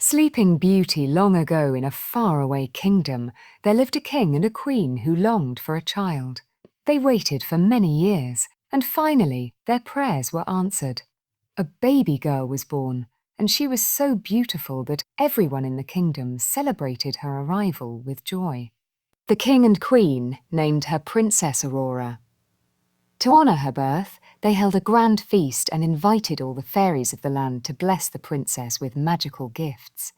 Sleeping Beauty long ago in a faraway kingdom, there lived a king and a queen who longed for a child. They waited for many years, and finally their prayers were answered. A baby girl was born, and she was so beautiful that everyone in the kingdom celebrated her arrival with joy. The king and queen named her Princess Aurora. To honour her birth, they held a grand feast and invited all the fairies of the land to bless the princess with magical gifts.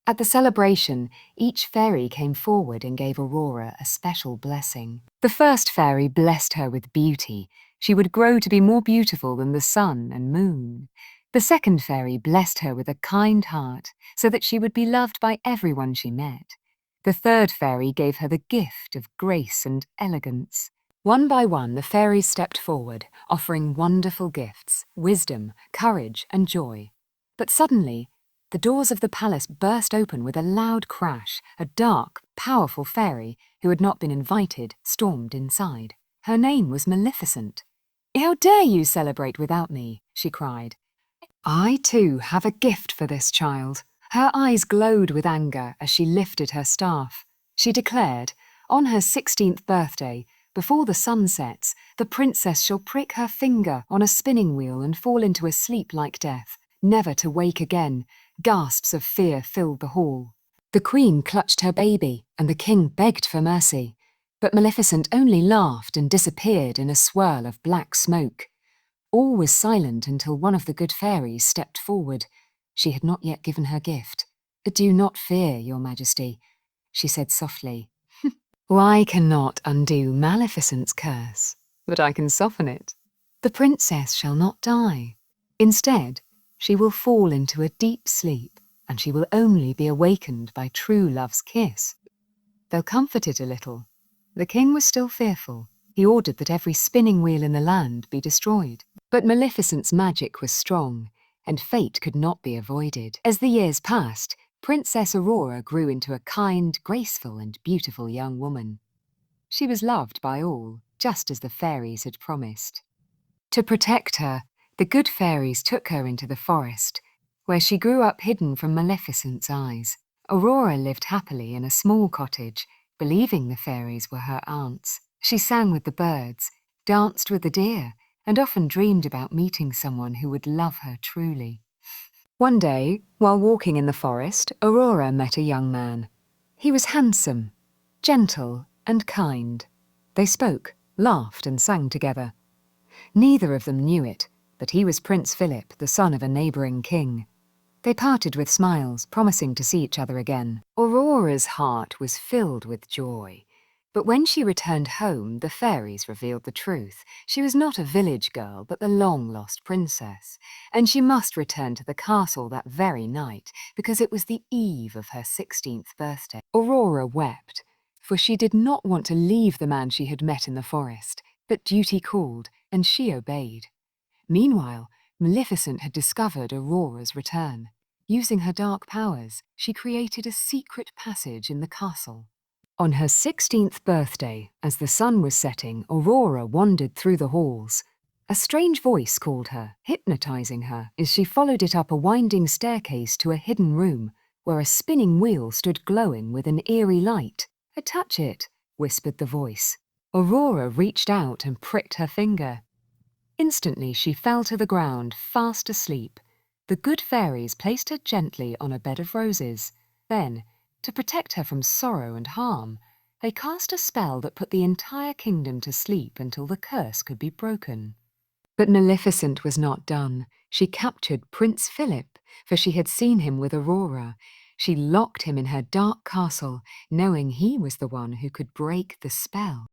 At the celebration, each fairy came forward and gave Aurora a special blessing. The first fairy blessed her with beauty. She would grow to be more beautiful than the sun and moon. The second fairy blessed her with a kind heart, so that she would be loved by everyone she met. The third fairy gave her the gift of grace and elegance. One by one, the fairies stepped forward, offering wonderful gifts, wisdom, courage, and joy. But suddenly, the doors of the palace burst open with a loud crash. A dark, powerful fairy, who had not been invited, stormed inside. Her name was Maleficent. "How dare you celebrate without me?" she cried. "I, too, have a gift for this child." Her eyes glowed with anger as she lifted her staff. She declared, "On her 16th birthday, before the sun sets, the princess shall prick her finger on a spinning wheel and fall into a sleep like death, never to wake again." Gasps of fear filled the hall. The queen clutched her baby, and the king begged for mercy. But Maleficent only laughed and disappeared in a swirl of black smoke. All was silent until one of the good fairies stepped forward. She had not yet given her gift. "Do not fear, your majesty," she said softly. "I cannot undo Maleficent's curse, but I can soften it. The princess shall not die. Instead, she will fall into a deep sleep, and she will only be awakened by true love's kiss." They'll comfort it a little. The king was still fearful. He ordered that every spinning wheel in the land be destroyed. But Maleficent's magic was strong, and fate could not be avoided. As the years passed, Princess Aurora grew into a kind, graceful, and beautiful young woman. She was loved by all, just as the fairies had promised. To protect her, the good fairies took her into the forest, where she grew up hidden from Maleficent's eyes. Aurora lived happily in a small cottage, believing the fairies were her aunts. She sang with the birds, danced with the deer, and often dreamed about meeting someone who would love her truly. One day, while walking in the forest, Aurora met a young man. He was handsome, gentle, and kind. They spoke, laughed, and sang together. Neither of them knew it, but he was Prince Philip, the son of a neighbouring king. They parted with smiles, promising to see each other again. Aurora's heart was filled with joy. But when she returned home, the fairies revealed the truth. She was not a village girl, but the long-lost princess, and she must return to the castle that very night, because it was the eve of her 16th birthday. Aurora wept, for she did not want to leave the man she had met in the forest, but duty called, and she obeyed. Meanwhile, Maleficent had discovered Aurora's return. Using her dark powers, she created a secret passage in the castle. On her 16th birthday, as the sun was setting, Aurora wandered through the halls. A strange voice called her, hypnotizing her as she followed it up a winding staircase to a hidden room where a spinning wheel stood glowing with an eerie light. "Touch it," whispered the voice. Aurora reached out and pricked her finger. Instantly she fell to the ground, fast asleep. The good fairies placed her gently on a bed of roses. Then, to protect her from sorrow and harm, they cast a spell that put the entire kingdom to sleep until the curse could be broken. But Maleficent was not done. She captured Prince Philip, for she had seen him with Aurora. She locked him in her dark castle, knowing he was the one who could break the spell.